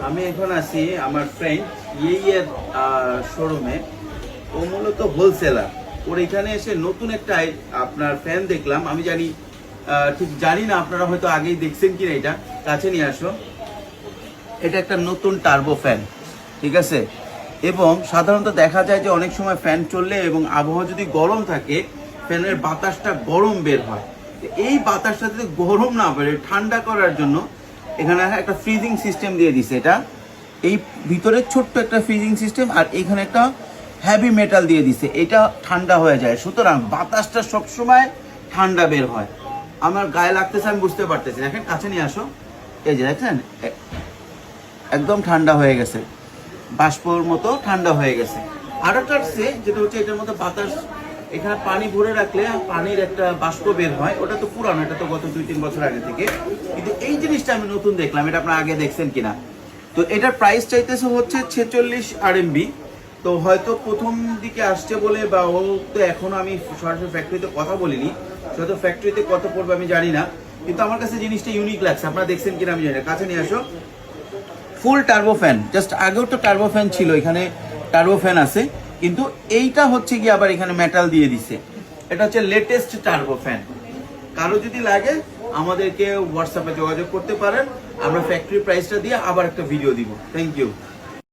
আমি এখন আছি আমার ফ্রেন্ড ইয়ের শোরুমে। ও মূলত হোলসেলার। ওর এখানে এসে নতুন একটা আপনার ফ্যান দেখলাম। আমি জানি ঠিক জানি না, আপনারা হয়তো আগেই দেখছেন কিনা। এটা কাছে নিয়ে আসো। এটা একটা নতুন টার্বো ফ্যান, ঠিক আছে। এবং সাধারণত দেখা যায় যে অনেক সময় ফ্যান চললে এবং আবহাওয়া যদি গরম থাকে, ফ্যানের বাতাসটা গরম বের হয়। এই বাতাসটা যদি গরম না বেরোয়, ঠান্ডা করার জন্য এখানে একটা ফ্রিজিং সিস্টেম দিয়ে দিছে। এটা এই ভিতরে ছোট্ট একটা ফ্রিজিং সিস্টেম, আর এখানে একটা হেভি মেটাল দিয়ে দিছে। এটা ঠান্ডা হয়ে যায়, সুতরাং বাতাসটা সবসময় ঠান্ডা বের হয়। আমার গায়ে লাগতেছে, আমি বুঝতে পারতেছি। দেখেন, কাছে নিয়ে আসো। এই যে দেখছেন, একদম ঠান্ডা হয়ে গেছে, বাষ্পর মতো ঠান্ডা হয়ে গেছে। আর একটা আছে যেটা হচ্ছে এটার মধ্যে বাতাস, এখানে পানি ভরে রাখলে পানির একটা বাষ্প বের হয়। ওটা তো পুরানো, এটা তো গত 2-3 বছর আগে থেকে। কিন্তু এই জিনিসটা আমি নতুন দেখলাম, এটা আপনারা আগে দেখছেন কিনা। তো এটার প্রাইস চাইতেছে হচ্ছে 46 RMB। তো হয়তো প্রথম দিকে আসছে বলে, বা ও তো এখনো আমি সরাসরি ফ্যাক্টরিতে কথা বলিনি, হয়তো ফ্যাক্টরিতে কত পড়বে আমি জানি না। কিন্তু আমার কাছে জিনিসটা ইউনিক লাগছে। আপনারা দেখছেন কিনা আমি জানি না। কাছে নিয়ে আসো। ফুল টার্বো ফ্যান। জাস্ট আগেও তো টার্বো ফ্যান ছিল, এখানে টার্বো ফ্যান আছে, কিন্তু এইটা হচ্ছে কি আবার এখানে মেটাল দিয়ে দিছে। এটা হচ্ছে লেটেস্ট টার্বো ফ্যান। কারো যদি লাগে আমাদেরকে হোয়াটসঅ্যাপে যোগাযোগ করতে পারেন। আমরা ফ্যাক্টরি প্রাইসটা দিয়ে আবার একটা ভিডিও দিব। Thank you.